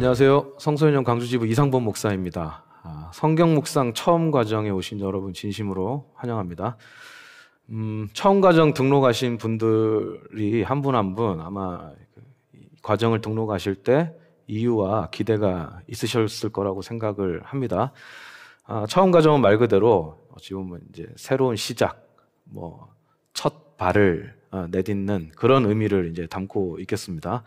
안녕하세요. 성소년영 광주지부 이상범 목사입니다. 성경 묵상 처음 과정에 오신 여러분 진심으로 환영합니다. 처음 과정 등록하신 분들이 한 분 한 분 아마 이 과정을 등록하실 때 이유와 기대가 있으셨을 거라고 생각을 합니다. 처음 과정은 말 그대로 어찌 보면 이제 새로운 시작, 첫 발을 내딛는 그런 의미를 이제 담고 있겠습니다.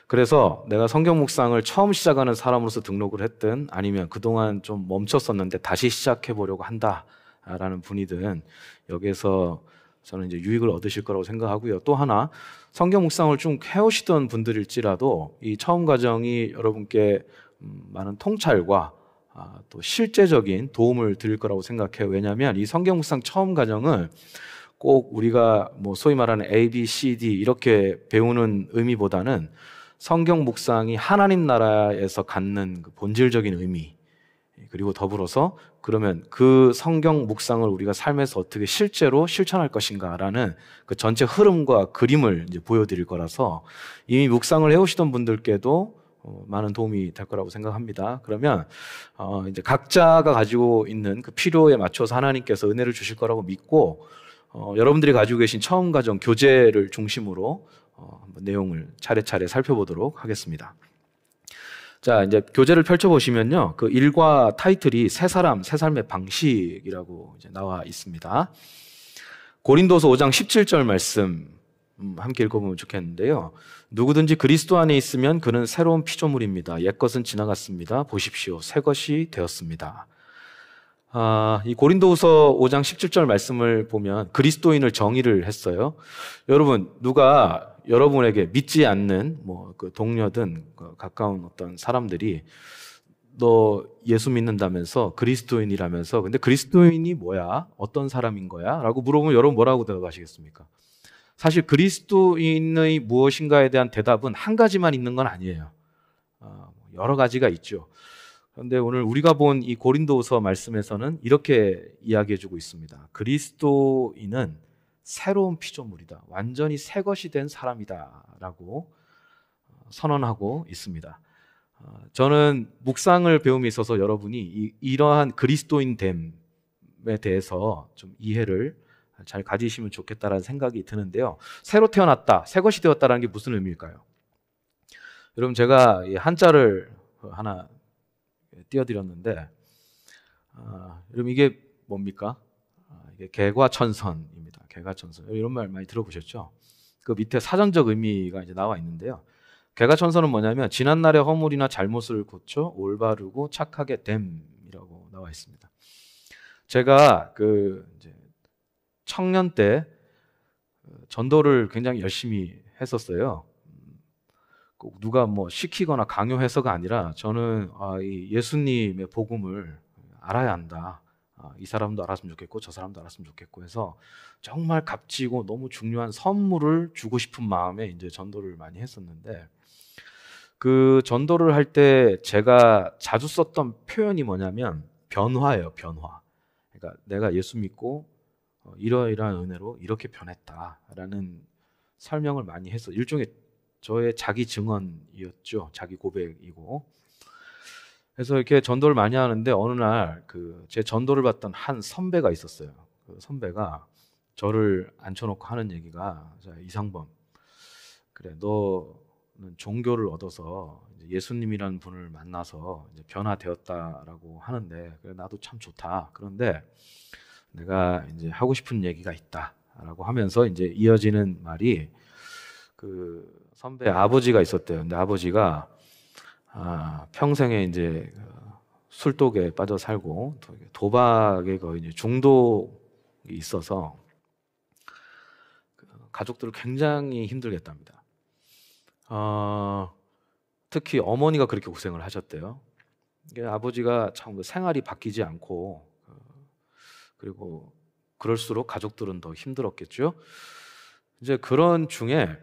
그래서 내가 성경 묵상을 처음 시작하는 사람으로서 등록을 했든 아니면 그동안 좀 멈췄었는데 다시 시작해 보려고 한다라는 분이든 여기에서 저는 이제 유익을 얻으실 거라고 생각하고요. 또 하나 성경 묵상을 좀 해오시던 분들일지라도 이 처음 과정이 여러분께 많은 통찰과 또 실제적인 도움을 드릴 거라고 생각해요. 왜냐하면 이 성경 묵상 처음 과정은 꼭 우리가 소위 말하는 A, B, C, D 이렇게 배우는 의미보다는 성경 묵상이 하나님 나라에서 갖는 그 본질적인 의미, 그리고 더불어서 그러면 그 성경 묵상을 우리가 삶에서 어떻게 실제로 실천할 것인가라는 그 전체 흐름과 그림을 이제 보여드릴 거라서 이미 묵상을 해오시던 분들께도 많은 도움이 될 거라고 생각합니다. 그러면 이제 각자가 가지고 있는 그 필요에 맞춰서 하나님께서 은혜를 주실 거라고 믿고 여러분들이 가지고 계신 처음 과정 교재를 중심으로 한번 내용을 차례차례 살펴보도록 하겠습니다. 자, 이제 교재를 펼쳐보시면요. 그 일과 타이틀이 새 사람, 새 삶의 방식이라고 이제 나와 있습니다. 고린도서 5장 17절 말씀 함께 읽어보면 좋겠는데요. 누구든지 그리스도 안에 있으면 그는 새로운 피조물입니다. 옛것은 지나갔습니다. 보십시오. 새 것이 되었습니다. 이 고린도후서 5장 17절 말씀을 보면 그리스도인을 정의를 했어요. 여러분, 누가 여러분에게 믿지 않는 그 동료든 가까운 어떤 사람들이 너 예수 믿는다면서 그리스도인이라면서 근데 그리스도인이 뭐야? 어떤 사람인 거야? 라고 물어보면 여러분 뭐라고 대답하시겠습니까? 사실 그리스도인의 무엇인가에 대한 대답은 한 가지만 있는 건 아니에요. 여러 가지가 있죠. 그런데 오늘 우리가 본 이 고린도후서 말씀에서는 이렇게 이야기해주고 있습니다. 그리스도인은 새로운 피조물이다. 완전히 새 것이 된 사람이다. 라고 선언하고 있습니다. 저는 묵상을 배움에 있어서 여러분이 이러한 그리스도인됨에 대해서 좀 이해를 잘 가지시면 좋겠다라는 생각이 드는데요. 새로 태어났다, 새 것이 되었다는 게 무슨 의미일까요? 여러분, 제가 한자를 하나 띄워드렸는데 여러분 이게 뭡니까? 이게 개과천선입니다. 개과천선. 이런 말 많이 들어보셨죠? 그 밑에 사전적 의미가 이제 나와 있는데요. 개과천선은 뭐냐면 지난날의 허물이나 잘못을 고쳐 올바르고 착하게 됨이라고 나와 있습니다. 제가 이제 청년 때 전도를 굉장히 열심히 했었어요. 꼭 누가 시키거나 강요해서가 아니라 저는 이 예수님의 복음을 알아야 한다. 이 사람도 알았으면 좋겠고 저 사람도 알았으면 좋겠고 해서 정말 값지고 너무 중요한 선물을 주고 싶은 마음에 이제 전도를 많이 했었는데 그 전도를 할 때 제가 자주 썼던 표현이 뭐냐면 변화예요, 변화. 그러니까 내가 예수 믿고 이러이러한 은혜로 이렇게 변했다라는 설명을 많이 했어. 일종의 저의 자기 증언이었죠. 자기 고백이고. 그래서 이렇게 전도를 많이 하는데 어느 날 제 전도를 받던 한 선배가 있었어요. 그 선배가 저를 앉혀놓고 하는 얘기가 이상범, 그래 너는 종교를 얻어서 예수님이라는 분을 만나서 이제 변화되었다라고 하는데 그래 나도 참 좋다. 그런데 내가 이제 하고 싶은 얘기가 있다라고 하면서 이제 이어지는 말이 그 선배 아버지가 있었대요. 근데 아버지가 평생에 이제 술독에 빠져 살고 도박에 거의 이제 중독이 있어서 가족들을 굉장히 힘들게 했답니다. 특히 어머니가 그렇게 고생을 하셨대요. 아버지가 참 생활이 바뀌지 않고 그리고 그럴수록 가족들은 더 힘들었겠죠. 이제 그런 중에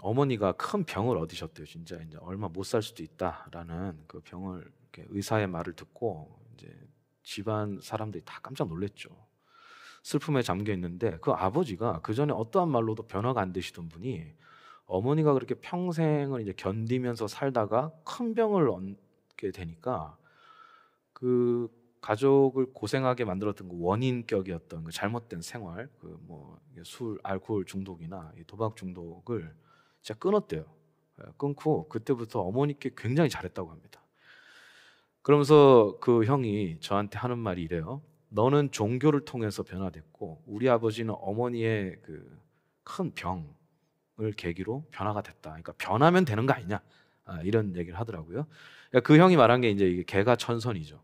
어머니가 큰 병을 얻으셨대요. 진짜 이제 얼마 못 살 수도 있다라는 그 병을 의사의 말을 듣고 이제 집안 사람들이 다 깜짝 놀랐죠. 슬픔에 잠겨 있는데 그 아버지가 그 전에 어떠한 말로도 변화가 안 되시던 분이 어머니가 그렇게 평생을 이제 견디면서 살다가 큰 병을 얻게 되니까 그 가족을 고생하게 만들었던 그 원인격이었던 그 잘못된 생활, 그 뭐 술, 알코올 중독이나 도박 중독을 진짜 끊었대요. 끊고 그때부터 어머니께 굉장히 잘했다고 합니다. 그러면서 그 형이 저한테 하는 말이 이래요. 너는 종교를 통해서 변화됐고 우리 아버지는 어머니의 그 큰 병을 계기로 변화가 됐다. 그러니까 변하면 되는 거 아니냐, 이런 얘기를 하더라고요. 그러니까 그 형이 말한 게 이제 이게 개가천선이죠.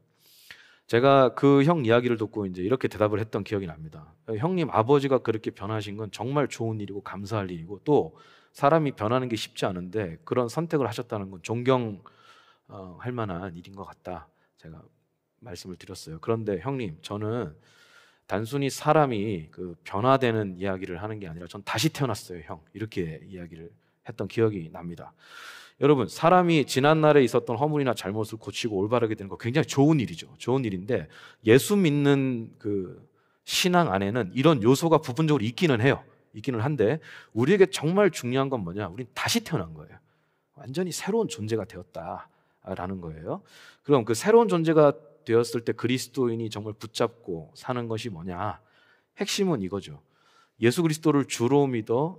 제가 그 형 이야기를 듣고 이제 이렇게 대답을 했던 기억이 납니다. 형님 아버지가 그렇게 변하신 건 정말 좋은 일이고 감사할 일이고, 또 사람이 변하는 게 쉽지 않은데 그런 선택을 하셨다는 건 존경할 만한 일인 것 같다, 제가 말씀을 드렸어요. 그런데 형님, 저는 단순히 사람이 그 변화되는 이야기를 하는 게 아니라 전 다시 태어났어요, 형. 이렇게 이야기를 했던 기억이 납니다. 여러분, 사람이 지난날에 있었던 허물이나 잘못을 고치고 올바르게 되는 거 굉장히 좋은 일이죠. 좋은 일인데 예수 믿는 그 신앙 안에는 이런 요소가 부분적으로 있기는 해요. 있기는 한데 우리에게 정말 중요한 건 뭐냐? 우린 다시 태어난 거예요. 완전히 새로운 존재가 되었다라는 거예요. 그럼 그 새로운 존재가 되었을 때 그리스도인이 정말 붙잡고 사는 것이 뭐냐? 핵심은 이거죠. 예수 그리스도를 주로 믿어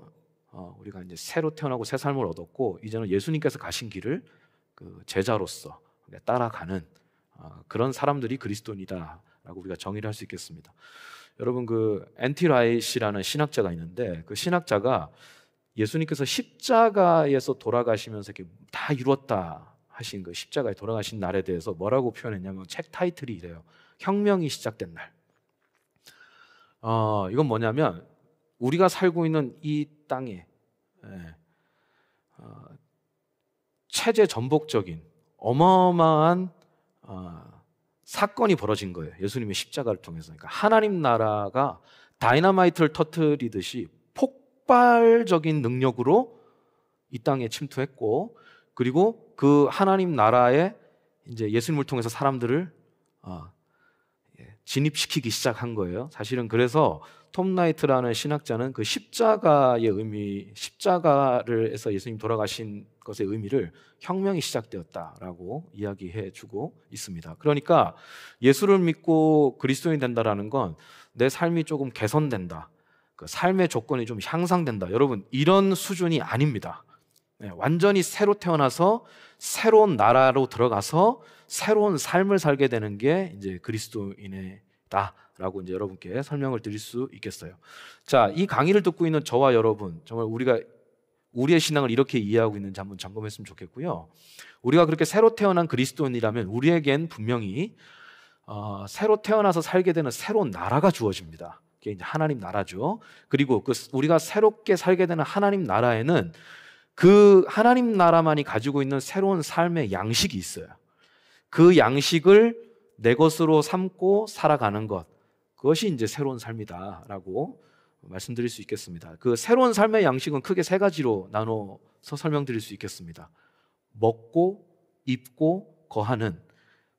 우리가 이제 새로 태어나고 새 삶을 얻었고 이제는 예수님께서 가신 길을 그 제자로서 따라가는 그런 사람들이 그리스도인이다라고 우리가 정의를 할 수 있겠습니다. 여러분, 그 앤티 라이시라는 신학자가 있는데 그 신학자가 예수님께서 십자가에서 돌아가시면서 이렇게 다 이루었다 하신 그 십자가에 돌아가신 날에 대해서 뭐라고 표현했냐면 책 타이틀이 이래요. 혁명이 시작된 날. 이건 뭐냐면 우리가 살고 있는 이 땅에 체제 전복적인 어마어마한 사건이 벌어진 거예요. 예수님의 십자가를 통해서. 그러니까 하나님 나라가 다이너마이트를 터뜨리듯이 폭발적인 능력으로 이 땅에 침투했고, 그리고 그 하나님 나라에 이제 예수님을 통해서 사람들을 진입시키기 시작한 거예요. 사실은 그래서 톰 라이트라는 신학자는 그 십자가의 의미, 십자가를 해서 예수님 돌아가신 것의 의미를 혁명이 시작되었다라고 이야기해주고 있습니다. 그러니까 예수를 믿고 그리스도인이 된다라는 건 내 삶이 조금 개선된다, 그 삶의 조건이 좀 향상된다, 여러분 이런 수준이 아닙니다. 완전히 새로 태어나서 새로운 나라로 들어가서 새로운 삶을 살게 되는 게 이제 그리스도인이다라고 이제 여러분께 설명을 드릴 수 있겠어요. 자, 이 강의를 듣고 있는 저와 여러분, 정말 우리가 우리의 신앙을 이렇게 이해하고 있는지 한번 점검했으면 좋겠고요. 우리가 그렇게 새로 태어난 그리스도인이라면 우리에겐 분명히 새로 태어나서 살게 되는 새로운 나라가 주어집니다. 그게 이제 하나님 나라죠. 그리고 그 우리가 새롭게 살게 되는 하나님 나라에는 그 하나님 나라만이 가지고 있는 새로운 삶의 양식이 있어요. 그 양식을 내 것으로 삼고 살아가는 것, 그것이 이제 새로운 삶이다라고 말씀드릴 수 있겠습니다. 그 새로운 삶의 양식은 크게 세 가지로 나눠서 설명드릴 수 있겠습니다. 먹고 입고 거하는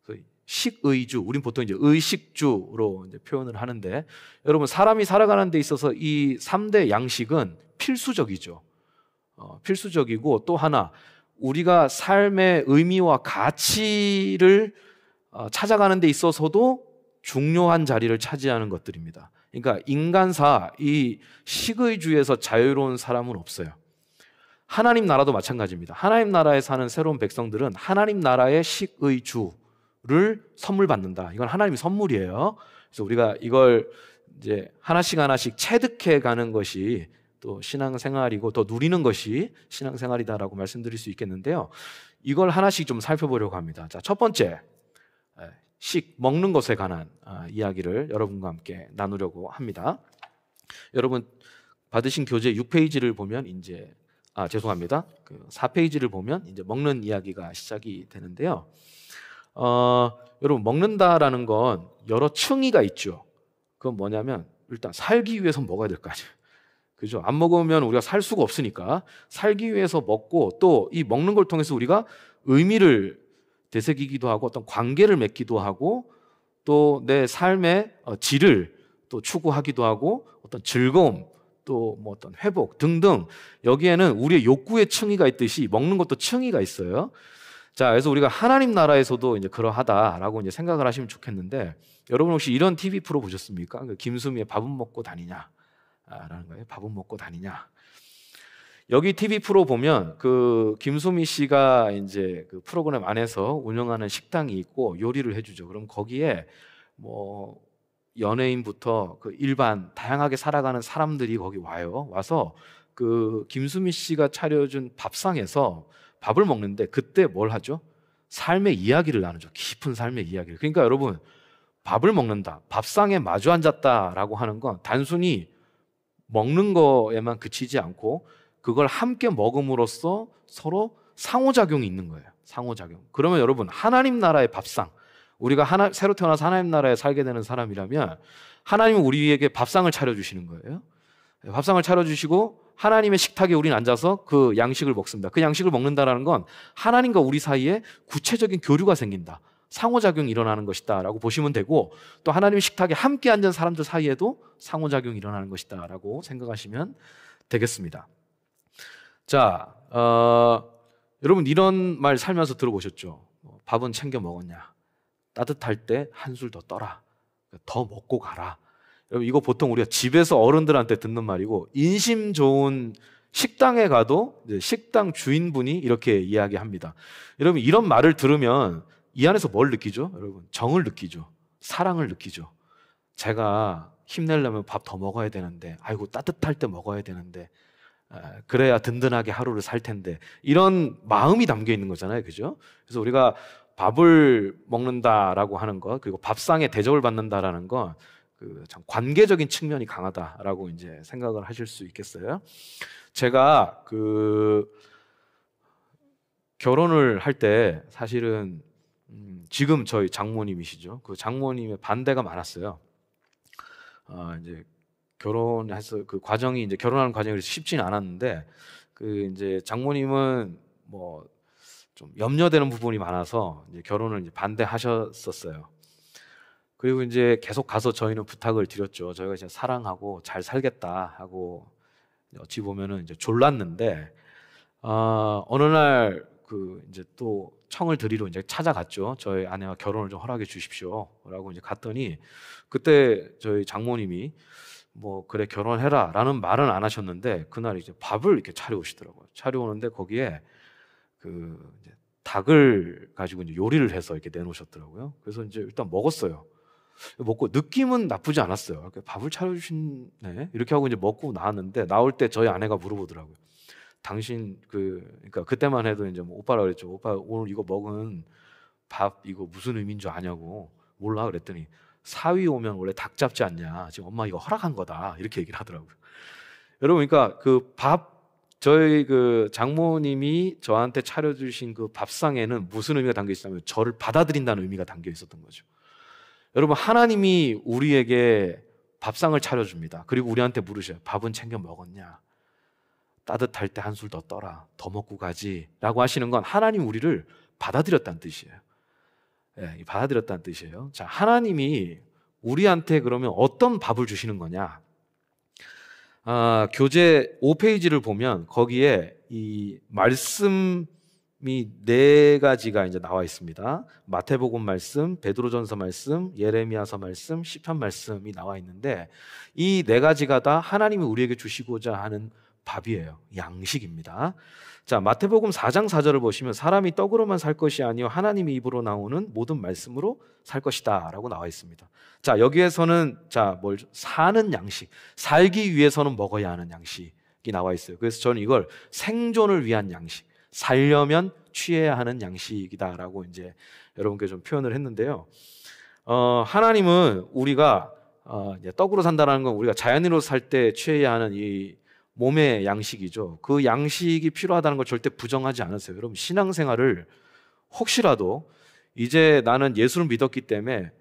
그 식의주, 우린 보통 이제 의식주로 이제 표현을 하는데, 여러분 사람이 살아가는 데 있어서 이 3대 양식은 필수적이죠. 필수적이고, 또 하나 우리가 삶의 의미와 가치를 찾아가는 데 있어서도 중요한 자리를 차지하는 것들입니다. 그러니까 인간사 이 식의주에서 자유로운 사람은 없어요. 하나님 나라도 마찬가지입니다. 하나님 나라에 사는 새로운 백성들은 하나님 나라의 식의주를 선물 받는다. 이건 하나님의 선물이에요. 그래서 우리가 이걸 이제 하나씩 하나씩 체득해 가는 것이 또 신앙생활이고 더 누리는 것이 신앙생활이다라고 말씀드릴 수 있겠는데요. 이걸 하나씩 좀 살펴보려고 합니다. 자, 첫 번째, 먹는 것에 관한 이야기를 여러분과 함께 나누려고 합니다. 여러분 받으신 교재 6페이지를 보면 이제 죄송합니다. 그 4페이지를 보면 이제 먹는 이야기가 시작이 되는데요. 여러분 먹는다라는 건 여러 층위가 있죠. 그건 뭐냐면 일단 살기 위해서 먹어야 될 거 아니에요. 그죠? 안 먹으면 우리가 살 수가 없으니까 살기 위해서 먹고, 또 이 먹는 걸 통해서 우리가 의미를 되새기기도 하고 어떤 관계를 맺기도 하고 또 내 삶의 질을 또 추구하기도 하고 어떤 즐거움 또 뭐 어떤 회복 등등 여기에는 우리의 욕구의 층위가 있듯이 먹는 것도 층위가 있어요. 자, 그래서 우리가 하나님 나라에서도 이제 그러하다라고 이제 생각을 하시면 좋겠는데 여러분 혹시 이런 TV 프로 보셨습니까? 그 김수미의 밥은 먹고 다니냐? 라는 거예요. 밥은 먹고 다니냐? 여기 TV 프로 보면 그 김수미 씨가 이제 그 프로그램 안에서 운영하는 식당이 있고 요리를 해주죠. 그럼 거기에 뭐 연예인부터 그 일반 다양하게 살아가는 사람들이 거기 와요. 와서 그 김수미 씨가 차려준 밥상에서 밥을 먹는데 그때 뭘 하죠? 삶의 이야기를 나누죠. 깊은 삶의 이야기를. 그러니까 여러분 밥을 먹는다, 밥상에 마주 앉았다라고 하는 건 단순히 먹는 거에만 그치지 않고 그걸 함께 먹음으로써 서로 상호작용이 있는 거예요. 상호작용. 그러면 여러분 하나님 나라의 밥상, 우리가 새로 태어나서 하나님 나라에 살게 되는 사람이라면 하나님은 우리에게 밥상을 차려주시는 거예요. 밥상을 차려주시고 하나님의 식탁에 우리는 앉아서 그 양식을 먹습니다. 그 양식을 먹는다는 건 하나님과 우리 사이에 구체적인 교류가 생긴다, 상호작용이 일어나는 것이다 라고 보시면 되고, 또 하나님의 식탁에 함께 앉은 사람들 사이에도 상호작용이 일어나는 것이다 라고 생각하시면 되겠습니다. 자, 여러분 이런 말 살면서 들어보셨죠? 밥은 챙겨 먹었냐? 따뜻할 때 한술 더 떠라. 더 먹고 가라. 여러분 이거 보통 우리가 집에서 어른들한테 듣는 말이고, 인심 좋은 식당에 가도 식당 주인분이 이렇게 이야기합니다. 여러분 이런 말을 들으면 이 안에서 뭘 느끼죠? 여러분 정을 느끼죠. 사랑을 느끼죠. 제가 힘내려면 밥 더 먹어야 되는데, 아이고 따뜻할 때 먹어야 되는데, 그래야 든든하게 하루를 살 텐데, 이런 마음이 담겨 있는 거잖아요. 그죠? 그래서 우리가 밥을 먹는다라고 하는 것, 그리고 밥상에 대접을 받는다라는 건 그 참 관계적인 측면이 강하다라고 이제 생각을 하실 수 있겠어요. 제가 그 결혼을 할 때 사실은 지금 저희 장모님이시죠. 그 장모님의 반대가 많았어요. 이제 결혼해서 그 과정이 이제 결혼하는 과정이 쉽지는 않았는데, 그 이제 장모님은 뭐 좀 염려되는 부분이 많아서 이제 결혼을 이제 반대하셨었어요. 그리고 이제 계속 가서 저희는 부탁을 드렸죠. 저희가 이제 사랑하고 잘 살겠다 하고 어찌 보면은 이제 졸랐는데, 어느 날 그 이제 또 청을 드리러 이제 찾아갔죠. 저희 아내와 결혼을 좀 허락해 주십시오라고 이제 갔더니, 그때 저희 장모님이 뭐 그래 결혼해라라는 말은 안 하셨는데 그날 이제 밥을 이렇게 차려오시더라고요. 차려오는데 거기에 그 이제 닭을 가지고 이제 요리를 해서 이렇게 내놓으셨더라고요. 그래서 이제 일단 먹었어요. 먹고 느낌은 나쁘지 않았어요. 이렇게 밥을 차려주시네 이렇게 하고 이제 먹고 나왔는데, 나올 때 저희 아내가 물어보더라고요. 당신 그러니까 그때만 해도 이제 뭐 오빠라 그랬죠. 오빠 오늘 이거 먹은 밥 이거 무슨 의미인 줄 아냐고. 몰라 그랬더니, 사위 오면 원래 닭 잡지 않냐, 지금 엄마 이거 허락한 거다 이렇게 얘기를 하더라고요. 여러분 그러니까 그 저희 그 장모님이 저한테 차려주신 그 밥상에는 무슨 의미가 담겨 있었냐면 저를 받아들인다는 의미가 담겨 있었던 거죠. 여러분 하나님이 우리에게 밥상을 차려줍니다. 그리고 우리한테 물으셔요. 밥은 챙겨 먹었냐? 따뜻할 때 한술 더 떠라. 더 먹고 가지 라고 하시는 건 하나님 우리를 받아들였다는 뜻이에요. 네, 받아들였다는 뜻이에요. 자, 하나님이 우리한테 그러면 어떤 밥을 주시는 거냐? 교재 5페이지를 보면 거기에 이 말씀이 4가지가 이제 나와 있습니다. 마태복음 말씀, 베드로전서 말씀, 예레미야서 말씀, 시편 말씀이 나와 있는데, 이 4가지가 다 하나님이 우리에게 주시고자 하는 밥이에요. 양식입니다. 자, 마태복음 4장 4절을 보시면 사람이 떡으로만 살 것이 아니요 하나님의 입으로 나오는 모든 말씀으로 살 것이다 라고 나와 있습니다. 자, 여기에서는 뭘 사는 양식, 살기 위해서는 먹어야 하는 양식이 나와 있어요. 그래서 저는 이걸 생존을 위한 양식, 살려면 취해야 하는 양식이다 라고 이제 여러분께 좀 표현을 했는데요. 하나님은 우리가 이제 떡으로 산다는 건 우리가 자연인으로 살 때 취해야 하는 이 몸의 양식이죠. 그 양식이 필요하다는 걸 절대 부정하지 않으세요. 여러분 신앙생활을 혹시라도 이제 나는 예수를 믿었기 때문에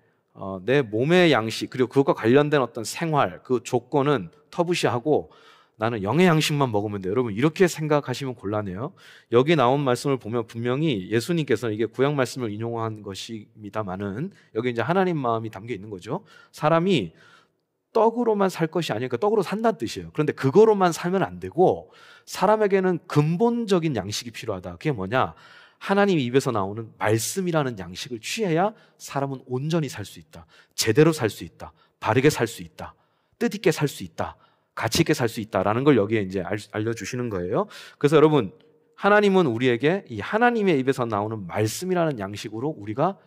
내 몸의 양식 그리고 그것과 관련된 어떤 생활 그 조건은 터부시하고 나는 영의 양식만 먹으면 돼요. 여러분 이렇게 생각하시면 곤란해요. 여기 나온 말씀을 보면 분명히 예수님께서는 이게 구약 말씀을 인용한 것입니다만은 여기 이제 하나님 마음이 담겨 있는 거죠. 사람이 떡으로만 살 것이 아니니까 떡으로 산다는 뜻이에요. 그런데 그거로만 살면 안 되고 사람에게는 근본적인 양식이 필요하다. 그게 뭐냐? 하나님 입에서 나오는 말씀이라는 양식을 취해야 사람은 온전히 살 수 있다. 제대로 살 수 있다. 바르게 살 수 있다. 뜻있게 살 수 있다. 가치 있게 살 수 있다라는 걸 여기에 이제 알려주시는 거예요. 그래서 여러분, 하나님은 우리에게 이 하나님의 입에서 나오는 말씀이라는 양식으로 우리가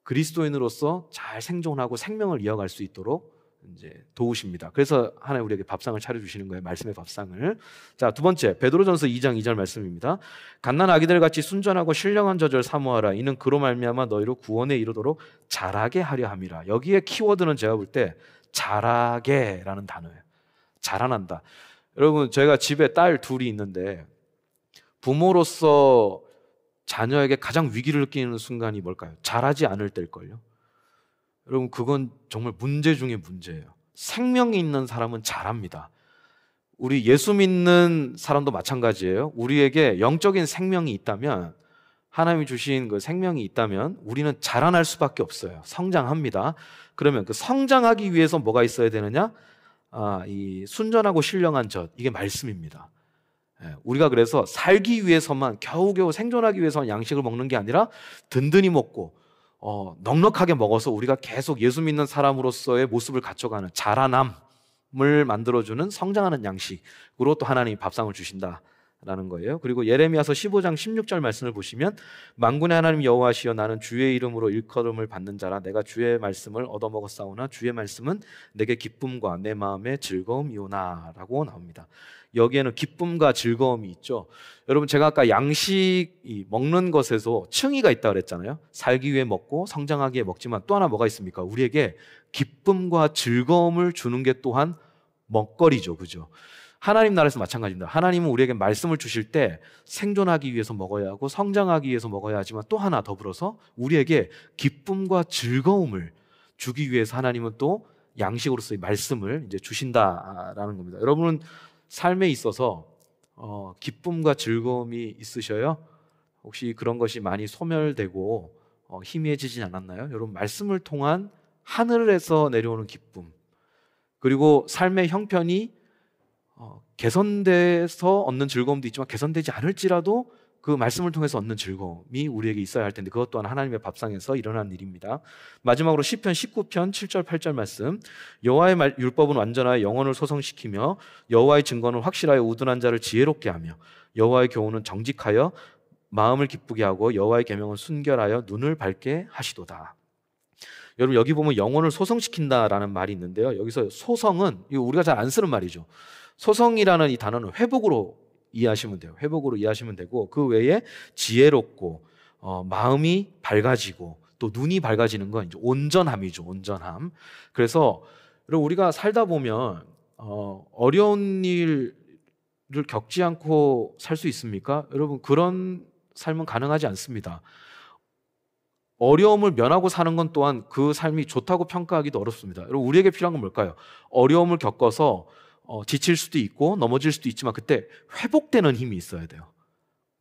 그리스도인으로서 잘 생존하고 생명을 이어갈 수 있도록 이제 도우십니다. 그래서 하나님 우리에게 밥상을 차려주시는 거예요. 말씀의 밥상을. 자, 두 번째, 베드로전서 2장 2절 말씀입니다. 갓난 아기들 같이 순전하고 신령한 저절 사모하라. 이는 그로 말미암아 너희로 구원에 이르도록 자라게 하려 함이라. 여기에 키워드는 제가 볼 때 자라게라는 단어예요. 자라난다. 여러분, 저희가 집에 딸 둘이 있는데 부모로서 자녀에게 가장 위기를 느끼는 순간이 뭘까요? 자라지 않을 때일걸요. 여러분, 그건 정말 문제 중에 문제예요. 생명이 있는 사람은 자랍니다. 우리 예수 믿는 사람도 마찬가지예요. 우리에게 영적인 생명이 있다면, 하나님이 주신 그 생명이 있다면 우리는 자라날 수밖에 없어요. 성장합니다. 그러면 그 성장하기 위해서 뭐가 있어야 되느냐? 이 순전하고 신령한 젖, 이게 말씀입니다. 우리가 그래서 살기 위해서만, 겨우겨우 생존하기 위해서만 양식을 먹는 게 아니라 든든히 먹고 넉넉하게 먹어서 우리가 계속 예수 믿는 사람으로서의 모습을 갖춰가는 자라남을 만들어주는 성장하는 양식으로 또 하나님이 밥상을 주신다라는 거예요. 그리고 예레미야서 15장 16절 말씀을 보시면 만군의 하나님 여호와시여 나는 주의 이름으로 일컬음을 받는 자라 내가 주의 말씀을 얻어먹었사오나 주의 말씀은 내게 기쁨과 내 마음의 즐거움이오나 라고 나옵니다. 여기에는 기쁨과 즐거움이 있죠. 여러분, 제가 아까 양식 먹는 것에서 층위가 있다고 그랬잖아요. 살기 위해 먹고 성장하기 위해 먹지만 또 하나 뭐가 있습니까? 우리에게 기쁨과 즐거움을 주는 게 또한 먹거리죠. 그죠? 하나님 나라에서 마찬가지입니다. 하나님은 우리에게 말씀을 주실 때 생존하기 위해서 먹어야 하고 성장하기 위해서 먹어야 하지만 또 하나 더불어서 우리에게 기쁨과 즐거움을 주기 위해서 하나님은 또 양식으로서의 말씀을 이제 주신다라는 겁니다. 여러분은 삶에 있어서 기쁨과 즐거움이 있으셔요? 혹시 그런 것이 많이 소멸되고 희미해지진 않았나요? 여러분, 말씀을 통한 하늘에서 내려오는 기쁨, 그리고 삶의 형편이 개선돼서 얻는 즐거움도 있지만 개선되지 않을지라도 그 말씀을 통해서 얻는 즐거움이 우리에게 있어야 할 텐데 그것 또한 하나님의 밥상에서 일어난 일입니다. 마지막으로 시편 19편 7절 8절 말씀. 여호와의 율법은 완전하여 영혼을 소성시키며 여호와의 증거는 확실하여 우둔한 자를 지혜롭게 하며 여호와의 교훈은 정직하여 마음을 기쁘게 하고 여호와의 계명은 순결하여 눈을 밝게 하시도다. 여러분, 여기 보면 영혼을 소성시킨다라는 말이 있는데요. 여기서 소성은 이거 우리가 잘 안 쓰는 말이죠. 소성이라는 이 단어는 회복으로 이해하시면 돼요. 회복으로 이해하시면 되고, 그 외에 지혜롭고 마음이 밝아지고 또 눈이 밝아지는 건 이제 온전함이죠. 온전함. 그래서 여러분, 우리가 살다 보면 어려운 일을 겪지 않고 살 수 있습니까? 여러분, 그런 삶은 가능하지 않습니다. 어려움을 면하고 사는 건 또한 그 삶이 좋다고 평가하기도 어렵습니다. 여러분, 우리에게 필요한 건 뭘까요? 어려움을 겪어서 지칠 수도 있고 넘어질 수도 있지만 그때 회복되는 힘이 있어야 돼요.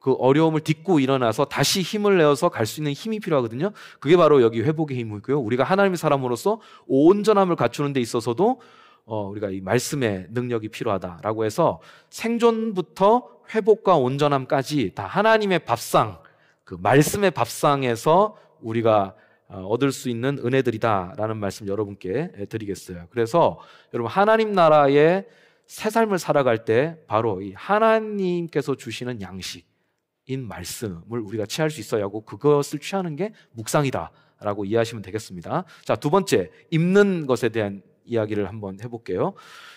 그 어려움을 딛고 일어나서 다시 힘을 내어서 갈 수 있는 힘이 필요하거든요. 그게 바로 여기 회복의 힘이고요. 우리가 하나님의 사람으로서 온전함을 갖추는 데 있어서도 우리가 이 말씀의 능력이 필요하다라고 해서 생존부터 회복과 온전함까지 다 하나님의 밥상, 그 말씀의 밥상에서 우리가 얻을 수 있는 은혜들이다라는 말씀 여러분께 드리겠어요. 그래서 여러분, 하나님 나라의 새 삶을 살아갈 때 바로 이 하나님께서 주시는 양식인 말씀을 우리가 취할 수 있어야 하고 그것을 취하는 게 묵상이다라고 이해하시면 되겠습니다. 자, 두 번째, 입는 것에 대한 이야기를 한번 해볼게요.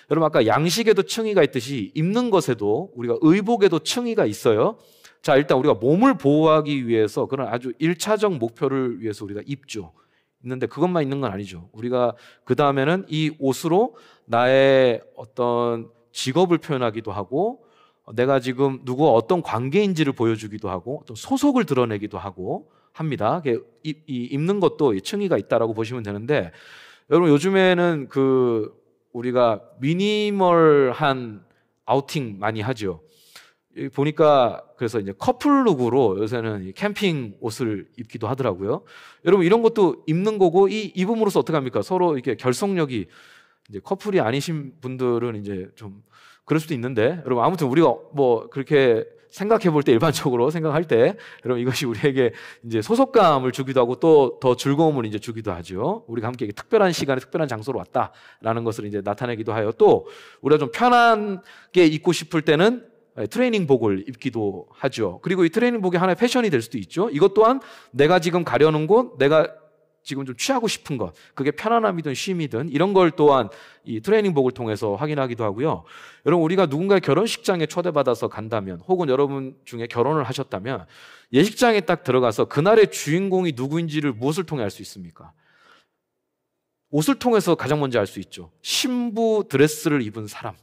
여러분, 아까 양식에도 층위가 있듯이 입는 것에도 우리가 의복에도 층위가 있어요. 자, 일단 우리가 몸을 보호하기 위해서 그런 아주 1차적 목표를 위해서 우리가 입죠. 있는데 그것만 있는 건 아니죠. 우리가 그 다음에는 이 옷으로 나의 어떤 직업을 표현하기도 하고 내가 지금 누구와 어떤 관계인지를 보여주기도 하고 어떤 소속을 드러내기도 하고 합니다. 입는 것도 층위가 있다라고 보시면 되는데, 여러분, 요즘에는 우리가 미니멀한 아우팅 많이 하죠. 보니까 그래서 이제 커플룩으로 요새는 캠핑 옷을 입기도 하더라고요. 여러분 이런 것도 입는 거고 이 입음으로써 어떻게 합니까? 서로 이렇게 결속력이 이제 커플이 아니신 분들은 이제 좀 그럴 수도 있는데 여러분 아무튼 우리가 뭐 그렇게 생각해 볼 때 일반적으로 생각할 때 여러분 이것이 우리에게 이제 소속감을 주기도 하고 또 더 즐거움을 이제 주기도 하죠. 우리가 함께 특별한 시간에 특별한 장소로 왔다라는 것을 이제 나타내기도 하여 또 우리가 좀 편하게 입고 싶을 때는 트레이닝복을 입기도 하죠. 그리고 이 트레이닝복이 하나의 패션이 될 수도 있죠. 이것 또한 내가 지금 가려는 곳, 내가 지금 좀 취하고 싶은 것, 그게 편안함이든 쉼이든 이런 걸 또한 이 트레이닝복을 통해서 확인하기도 하고요. 여러분 우리가 누군가의 결혼식장에 초대받아서 간다면 혹은 여러분 중에 결혼을 하셨다면 예식장에 딱 들어가서 그날의 주인공이 누구인지를 무엇을 통해 알 수 있습니까? 옷을 통해서 가장 먼저 알 수 있죠. 신부 드레스를 입은 사람,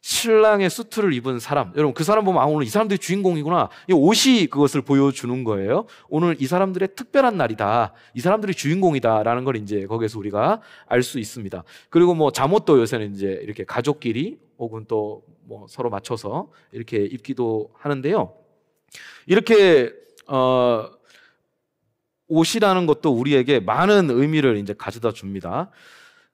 신랑의 수트를 입은 사람, 여러분 그 사람 보면 아 오늘 이 사람들이 주인공이구나. 이 옷이 그것을 보여주는 거예요. 오늘 이 사람들의 특별한 날이다. 이 사람들이 주인공이다라는 걸 이제 거기에서 우리가 알 수 있습니다. 그리고 뭐 잠옷도 요새는 이제 이렇게 가족끼리 혹은 또 뭐 서로 맞춰서 이렇게 입기도 하는데요. 이렇게 옷이라는 것도 우리에게 많은 의미를 이제 가져다 줍니다.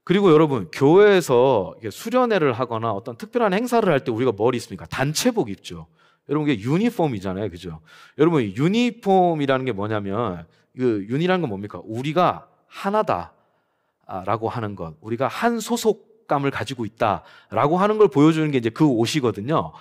그리고 여러분 교회에서 수련회를 하거나 어떤 특별한 행사를 할 때 우리가 뭘 입습니까? 단체복 입죠. 여러분 이게 유니폼이잖아요, 그죠? 여러분 유니폼이라는 게 뭐냐면 그 윤이라는 건 뭡니까? 우리가 하나다라고 하는 것, 우리가 한 소속감을 가지고 있다라고 하는 걸 보여주는 게 이제 그 옷이거든요.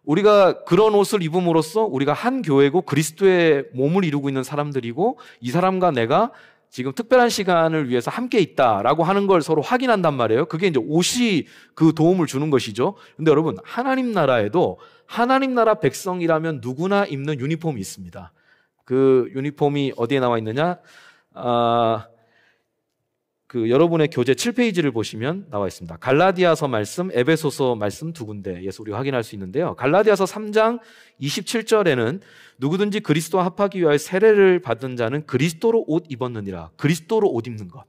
우리가 그런 옷을 입음으로써 우리가 한 교회고 그리스도의 몸을 이루고 있는 사람들이고 이 사람과 내가 지금 특별한 시간을 위해서 함께 있다라고 하는 걸 서로 확인한단 말이에요. 그게 이제 옷이 그 도움을 주는 것이죠. 근데 여러분 하나님 나라에도 하나님 나라 백성이라면 누구나 입는 유니폼이 있습니다. 그 유니폼이 어디에 나와 있느냐? 그 여러분의 교재 7페이지를 보시면 나와 있습니다. 갈라디아서 말씀, 에베소서 말씀 두 군데에서 우리가 확인할 수 있는데요. 갈라디아서 3장 27절에는 누구든지 그리스도와 합하기 위하여 세례를 받은 자는 그리스도로 옷 입었느니라. 그리스도로 옷 입는 것.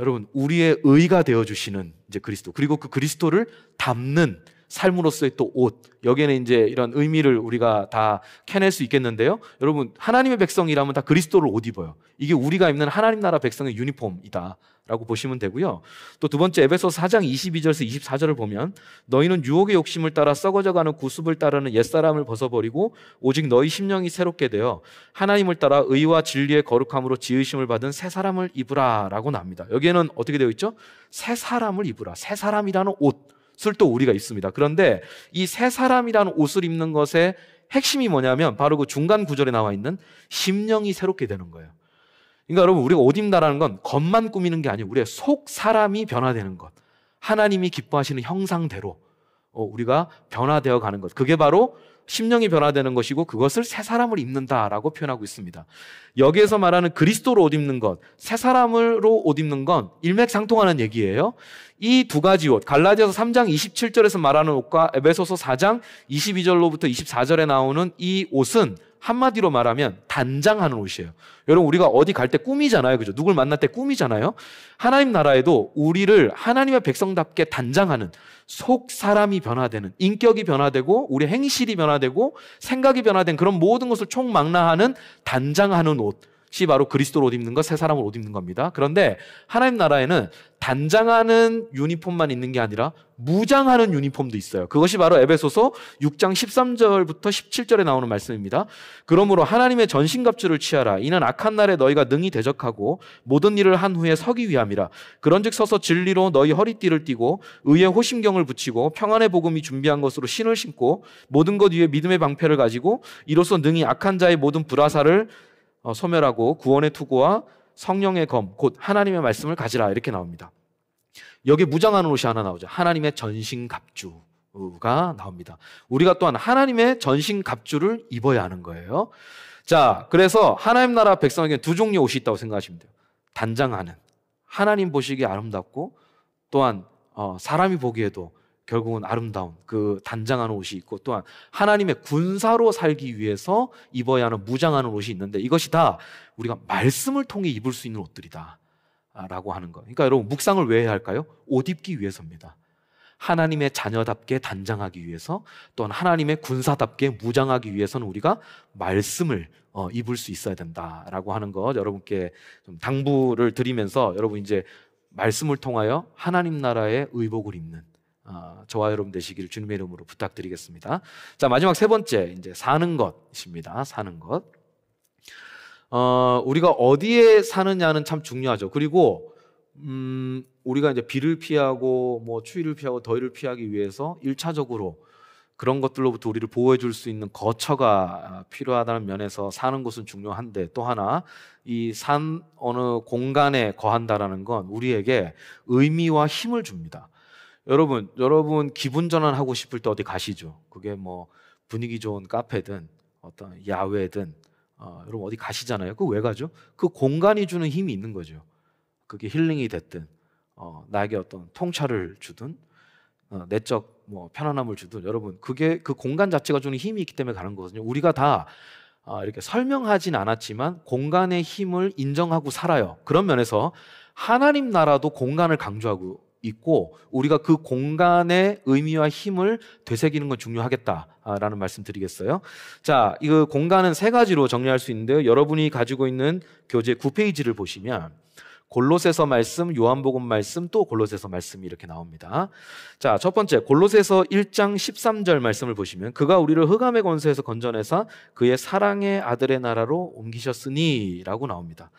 여러분 우리의 의가 되어주시는 이제 그리스도, 그리고 그 그리스도를 담는 삶으로서의 또 옷, 여기에는 이제 이런 의미를 우리가 다 캐낼 수 있겠는데요. 여러분 하나님의 백성이라면 다 그리스도를 옷 입어요. 이게 우리가 입는 하나님 나라 백성의 유니폼이다 라고 보시면 되고요. 또 두 번째 에베소서 4장 22절에서 24절을 보면 너희는 유혹의 욕심을 따라 썩어져가는 구습을 따르는 옛사람을 벗어버리고 오직 너희 심령이 새롭게 되어 하나님을 따라 의와 진리의 거룩함으로 지으심을 받은 새 사람을 입으라 라고 나옵니다. 여기에는 어떻게 되어 있죠? 새 사람을 입으라. 새 사람이라는 옷을 또 우리가 입습니다. 그런데 이 새 사람이라는 옷을 입는 것의 핵심이 뭐냐면 바로 그 중간 구절에 나와 있는 심령이 새롭게 되는 거예요. 그러니까 여러분 우리가 옷 입는다는 건 겉만 꾸미는 게 아니고 우리의 속 사람이 변화되는 것, 하나님이 기뻐하시는 형상대로 우리가 변화되어 가는 것, 그게 바로 심령이 변화되는 것이고 그것을 새 사람을 입는다라고 표현하고 있습니다. 여기에서 말하는 그리스도로 옷 입는 것, 새 사람으로 옷 입는 건 일맥상통하는 얘기예요. 이 두 가지 옷, 갈라디아서 3장 27절에서 말하는 옷과 에베소서 4장 22절로부터 24절에 나오는 이 옷은 한마디로 말하면 단장하는 옷이에요. 여러분 우리가 어디 갈 때 꾸미잖아요, 그죠? 누굴 만날 때 꾸미잖아요. 하나님 나라에도 우리를 하나님의 백성답게 단장하는, 속 사람이 변화되는, 인격이 변화되고 우리 행실이 변화되고 생각이 변화된 그런 모든 것을 총망라하는 단장하는 옷이 바로 그리스도로 옷 입는 것, 새 사람을 옷 입는 겁니다. 그런데 하나님 나라에는 단장하는 유니폼만 있는 게 아니라 무장하는 유니폼도 있어요. 그것이 바로 에베소서 6장 13절부터 17절에 나오는 말씀입니다. 그러므로 하나님의 전신갑주를 취하라. 이는 악한 날에 너희가 능히 대적하고 모든 일을 한 후에 서기 위함이라. 그런즉 서서 진리로 너희 허리띠를 띠고 의의 호심경을 붙이고 평안의 복음이 준비한 것으로 신을 신고 모든 것 위에 믿음의 방패를 가지고 이로써 능히 악한 자의 모든 불화살을 소멸하고 구원의 투구와 성령의 검, 곧 하나님의 말씀을 가지라, 이렇게 나옵니다. 여기 무장하는 옷이 하나 나오죠. 하나님의 전신갑주가 나옵니다. 우리가 또한 하나님의 전신갑주를 입어야 하는 거예요. 자, 그래서 하나님 나라 백성에게 두 종류의 옷이 있다고 생각하시면 돼요. 단장하는, 하나님 보시기에 아름답고 또한 사람이 보기에도 결국은 아름다운 그 단장하는 옷이 있고, 또한 하나님의 군사로 살기 위해서 입어야 하는 무장하는 옷이 있는데 이것이 다 우리가 말씀을 통해 입을 수 있는 옷들이다 라고 하는 거. 그러니까 여러분 묵상을 왜 해야 할까요? 옷 입기 위해서입니다. 하나님의 자녀답게 단장하기 위해서, 또한 하나님의 군사답게 무장하기 위해서는 우리가 말씀을 입을 수 있어야 된다라고 하는 것 여러분께 좀 당부를 드리면서, 여러분 이제 말씀을 통하여 하나님 나라의 의복을 입는 저와 여러분 되시기를 주님의 이름으로 부탁드리겠습니다. 자, 마지막 세 번째, 이제 사는 것입니다. 사는 것. 우리가 어디에 사느냐는 참 중요하죠. 그리고 우리가 이제 비를 피하고 뭐 추위를 피하고 더위를 피하기 위해서 1차적으로 그런 것들로부터 우리를 보호해 줄 수 있는 거처가 필요하다는 면에서 사는 곳은 중요한데, 또 하나 이 산 어느 공간에 거한다라는 건 우리에게 의미와 힘을 줍니다. 여러분 기분 전환하고 싶을 때 어디 가시죠? 그게 뭐 분위기 좋은 카페든 어떤 야외든 여러분 어디 가시잖아요. 그 왜 가죠? 그 공간이 주는 힘이 있는 거죠. 그게 힐링이 됐든 나에게 어떤 통찰을 주든 내적 뭐 편안함을 주든, 여러분 그게 그 공간 자체가 주는 힘이 있기 때문에 가는 거거든요. 우리가 다 이렇게 설명하진 않았지만 공간의 힘을 인정하고 살아요. 그런 면에서 하나님 나라도 공간을 강조하고 있고, 우리가 그 공간의 의미와 힘을 되새기는 건 중요하겠다라는 말씀 드리겠어요. 자, 이 공간은 세 가지로 정리할 수 있는데요. 여러분이 가지고 있는 교재 9페이지를 보시면 골로새서 말씀, 요한복음 말씀, 또 골로새서 말씀이 이렇게 나옵니다. 자, 첫 번째 골로새서 1장 13절 말씀을 보시면, 그가 우리를 흑암의 권세에서 건져내사 그의 사랑의 아들의 나라로 옮기셨으니 라고 나옵니다.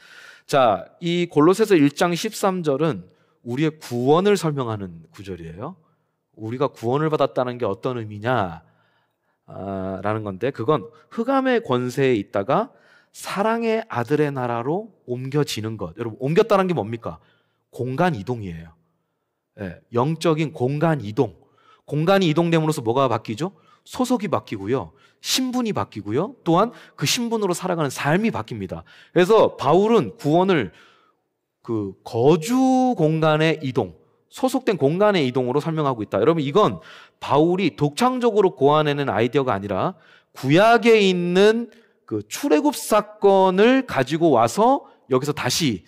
자, 이 골로새서 1장 13절은 우리의 구원을 설명하는 구절이에요. 우리가 구원을 받았다는 게 어떤 의미냐 라는 건데, 그건 흑암의 권세에 있다가 사랑의 아들의 나라로 옮겨지는 것. 여러분, 옮겼다는 게 뭡니까? 공간 이동이에요. 네, 영적인 공간 이동. 공간이 이동됨으로써 뭐가 바뀌죠? 소속이 바뀌고요, 신분이 바뀌고요, 또한 그 신분으로 살아가는 삶이 바뀝니다. 그래서 바울은 구원을 그 거주 공간의 이동, 소속된 공간의 이동으로 설명하고 있다. 여러분, 이건 바울이 독창적으로 고안해낸 아이디어가 아니라 구약에 있는 그 출애굽 사건을 가지고 와서 여기서 다시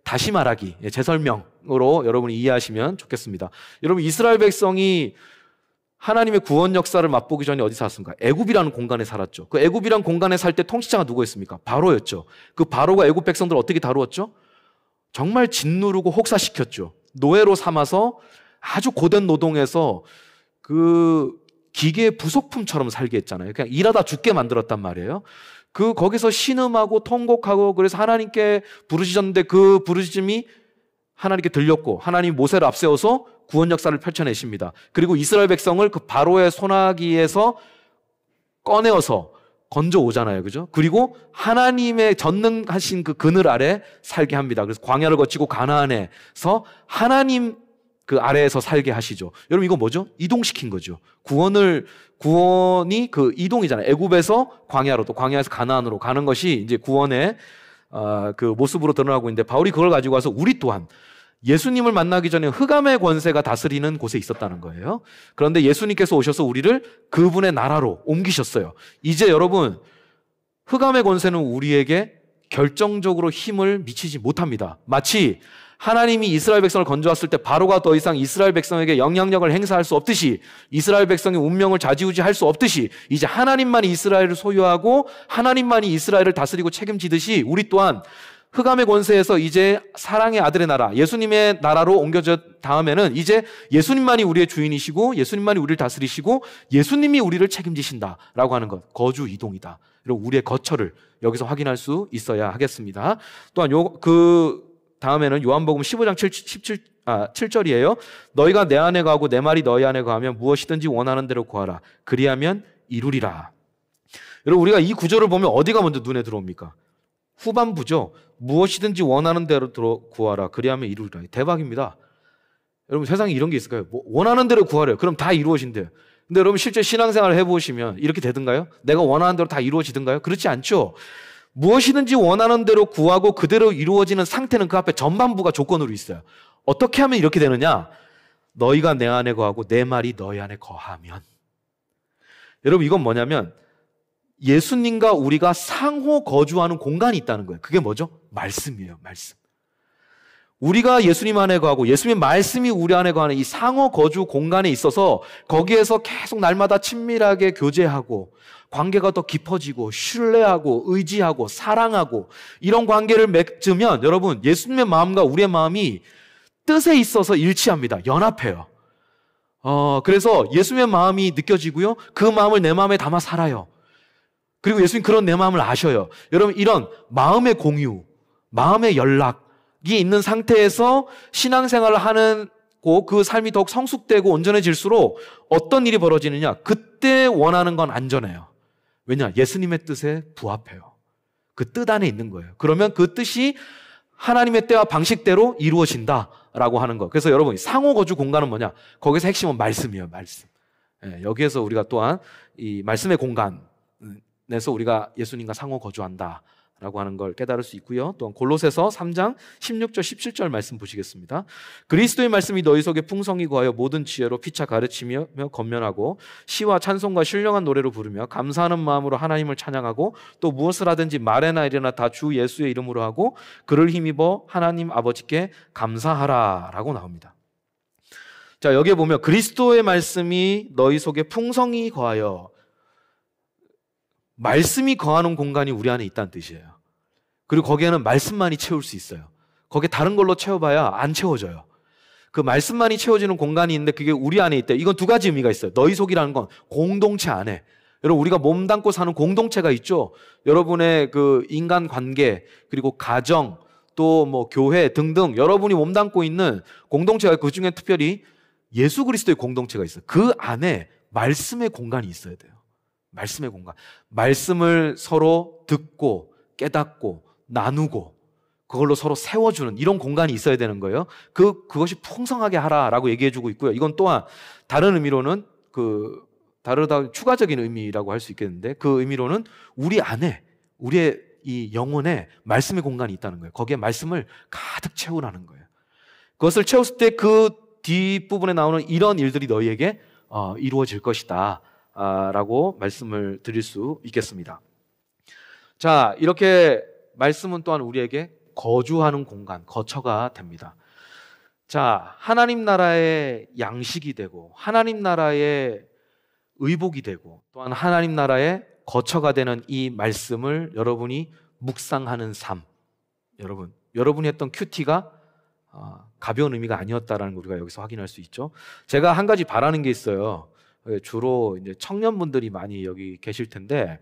다시 말하기, 재설명으로 여러분이 이해하시면 좋겠습니다. 여러분, 이스라엘 백성이 하나님의 구원 역사를 맛보기 전에 어디 살았습니까? 애굽이라는 공간에 살았죠. 그 애굽이라는 공간에 살 때 통치자가 누구였습니까? 바로였죠. 그 바로가 애굽 백성들을 어떻게 다루었죠? 정말 짓누르고 혹사시켰죠. 노예로 삼아서 아주 고된 노동에서 그 기계의 부속품처럼 살게 했잖아요. 그냥 일하다 죽게 만들었단 말이에요. 거기서 신음하고 통곡하고, 그래서 하나님께 부르짖었는데 그 부르짖음이 하나님께 들렸고, 하나님이 모세를 앞세워서 구원 역사를 펼쳐내십니다. 그리고 이스라엘 백성을 그 바로의 손아귀에서 꺼내어서 건져오잖아요. 그죠? 그리고 하나님의 전능하신 그 그늘 아래 살게 합니다. 그래서 광야를 거치고 가나안에서 하나님 그 아래에서 살게 하시죠. 여러분, 이거 뭐죠? 이동시킨 거죠. 구원이 그 이동이잖아요. 애굽에서 광야로, 또 광야에서 가나안으로 가는 것이 이제 구원의 그 모습으로 드러나고 있는데, 바울이 그걸 가지고 와서 우리 또한 예수님을 만나기 전에 흑암의 권세가 다스리는 곳에 있었다는 거예요. 그런데 예수님께서 오셔서 우리를 그분의 나라로 옮기셨어요. 이제 여러분, 흑암의 권세는 우리에게 결정적으로 힘을 미치지 못합니다. 마치 하나님이 이스라엘 백성을 건져왔을 때 바로가 더 이상 이스라엘 백성에게 영향력을 행사할 수 없듯이, 이스라엘 백성의 운명을 좌지우지할 수 없듯이, 이제 하나님만이 이스라엘을 소유하고 하나님만이 이스라엘을 다스리고 책임지듯이, 우리 또한 흑암의 권세에서 이제 사랑의 아들의 나라, 예수님의 나라로 옮겨져 다음에는 이제 예수님만이 우리의 주인이시고 예수님만이 우리를 다스리시고 예수님이 우리를 책임지신다라고 하는 것, 거주 이동이다. 그리고 우리의 거처를 여기서 확인할 수 있어야 하겠습니다. 또한 그 다음에는 요한복음 15장 7절이에요. 너희가 내 안에 거하고 내 말이 너희 안에 거하면 무엇이든지 원하는 대로 구하라. 그리하면 이루리라. 여러분, 우리가 이 구절을 보면 어디가 먼저 눈에 들어옵니까? 후반부죠. 무엇이든지 원하는 대로 구하라. 그리하면 이루리라. 대박입니다. 여러분, 세상에 이런 게 있을까요? 뭐 원하는 대로 구하래요. 그럼 다 이루어진대요. 근데 여러분, 실제 신앙생활을 해보시면 이렇게 되든가요? 내가 원하는 대로 다 이루어지든가요? 그렇지 않죠. 무엇이든지 원하는 대로 구하고 그대로 이루어지는 상태는 그 앞에 전반부가 조건으로 있어요. 어떻게 하면 이렇게 되느냐? 너희가 내 안에 거하고 내 말이 너희 안에 거하면. 여러분, 이건 뭐냐면 예수님과 우리가 상호 거주하는 공간이 있다는 거예요. 그게 뭐죠? 말씀이에요. 말씀. 우리가 예수님 안에 거하고 예수님의 말씀이 우리 안에 거하는 이 상호 거주 공간에 있어서 거기에서 계속 날마다 친밀하게 교제하고 관계가 더 깊어지고 신뢰하고 의지하고 사랑하고 이런 관계를 맺으면 여러분 예수님의 마음과 우리의 마음이 뜻에 있어서 일치합니다. 연합해요. 그래서 예수님의 마음이 느껴지고요. 그 마음을 내 마음에 담아 살아요. 그리고 예수님 그런 내 마음을 아셔요. 여러분 이런 마음의 공유, 마음의 연락이 있는 상태에서 신앙생활을 하는 그 삶이 더욱 성숙되고 온전해질수록 어떤 일이 벌어지느냐? 그때 원하는 건 안전해요. 왜냐? 예수님의 뜻에 부합해요. 그 뜻 안에 있는 거예요. 그러면 그 뜻이 하나님의 때와 방식대로 이루어진다라고 하는 거. 그래서 여러분 상호 거주 공간은 뭐냐? 거기서 핵심은 말씀이에요. 말씀. 여기에서 우리가 또한 이 말씀의 공간에서 우리가 예수님과 상호 거주한다 라고 하는 걸 깨달을 수 있고요. 또한 골로새서 3장 16절 17절 말씀 보시겠습니다. 그리스도의 말씀이 너희 속에 풍성히 거하여 모든 지혜로 피차 가르치며 건면하고 시와 찬송과 신령한 노래로 부르며 감사하는 마음으로 하나님을 찬양하고 또 무엇을 하든지 말에나 일에나 다 주 예수의 이름으로 하고 그를 힘입어 하나님 아버지께 감사하라 라고 나옵니다. 자, 여기에 보면 그리스도의 말씀이 너희 속에 풍성히 거하여, 말씀이 거하는 공간이 우리 안에 있다는 뜻이에요. 그리고 거기에는 말씀만이 채울 수 있어요. 거기에 다른 걸로 채워봐야 안 채워져요. 그 말씀만이 채워지는 공간이 있는데 그게 우리 안에 있대. 이건 두 가지 의미가 있어요. 너희 속이라는 건 공동체 안에. 여러분 우리가 몸담고 사는 공동체가 있죠. 여러분의 그 인간 관계 그리고 가정 또 뭐 교회 등등 여러분이 몸담고 있는 공동체가 그 중에 특별히 예수 그리스도의 공동체가 있어요. 그 안에 말씀의 공간이 있어야 돼요. 말씀의 공간. 말씀을 서로 듣고 깨닫고 나누고 그걸로 서로 세워주는 이런 공간이 있어야 되는 거예요. 그것이 풍성하게 하라라고 얘기해주고 있고요. 이건 또한 다른 의미로는 다르다 추가적인 의미라고 할 수 있겠는데 그 의미로는 우리 안에 우리의 이 영혼에 말씀의 공간이 있다는 거예요. 거기에 말씀을 가득 채우라는 거예요. 그것을 채웠을 때 그 뒷부분에 나오는 이런 일들이 너희에게 이루어질 것이다 라고 말씀을 드릴 수 있겠습니다. 자, 이렇게 말씀은 또한 우리에게 거주하는 공간, 거처가 됩니다. 자, 하나님 나라의 양식이 되고 하나님 나라의 의복이 되고 또한 하나님 나라의 거처가 되는 이 말씀을 여러분이 묵상하는 삶, 여러분이 했던 큐티가 가벼운 의미가 아니었다라는 걸 우리가 여기서 확인할 수 있죠. 제가 한 가지 바라는 게 있어요. 주로 이제 청년분들이 많이 여기 계실 텐데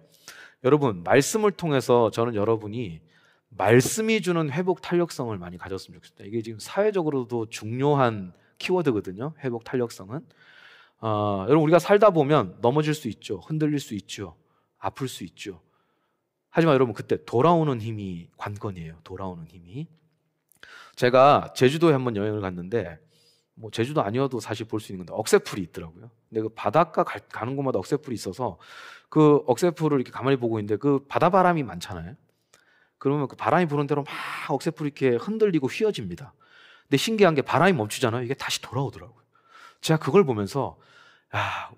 여러분 말씀을 통해서 저는 여러분이 말씀이 주는 회복 탄력성을 많이 가졌으면 좋겠습니다. 이게 지금 사회적으로도 중요한 키워드거든요. 회복 탄력성은 여러분 우리가 살다 보면 넘어질 수 있죠. 흔들릴 수 있죠. 아플 수 있죠. 하지만 여러분 그때 돌아오는 힘이 관건이에요. 돌아오는 힘이. 제가 제주도에 한번 여행을 갔는데 뭐 제주도 아니어도 사실 볼 수 있는 건데 억새풀이 있더라고요. 근데 그 바닷가 가는 곳마다 억새풀이 있어서 그 억새풀을 이렇게 가만히 보고 있는데 그 바다바람이 많잖아요. 그러면 그 바람이 부는 대로 막 억새풀이 이렇게 흔들리고 휘어집니다. 근데 신기한 게 바람이 멈추잖아요. 이게 다시 돌아오더라고요. 제가 그걸 보면서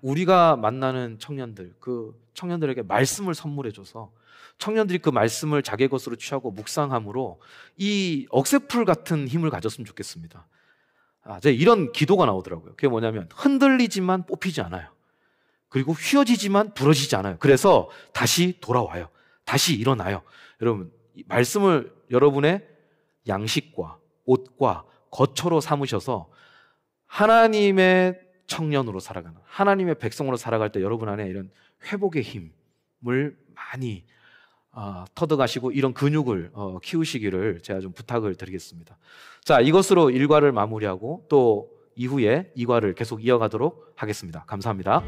우리가 만나는 청년들, 그 청년들에게 말씀을 선물해줘서 청년들이 그 말씀을 자기 것으로 취하고 묵상함으로 이 억새풀 같은 힘을 가졌으면 좋겠습니다. 제가 이런 기도가 나오더라고요. 그게 뭐냐면 흔들리지만 뽑히지 않아요. 그리고 휘어지지만 부러지지 않아요. 그래서 다시 돌아와요. 다시 일어나요. 여러분 말씀을 여러분의 양식과 옷과 거처로 삼으셔서 하나님의 청년으로 살아가는 하나님의 백성으로 살아갈 때 여러분 안에 이런 회복의 힘을 많이 터득하시고 이런 근육을 키우시기를 제가 좀 부탁을 드리겠습니다. 자, 이것으로 1과를 마무리하고 또 이후에 2과를 계속 이어가도록 하겠습니다. 감사합니다.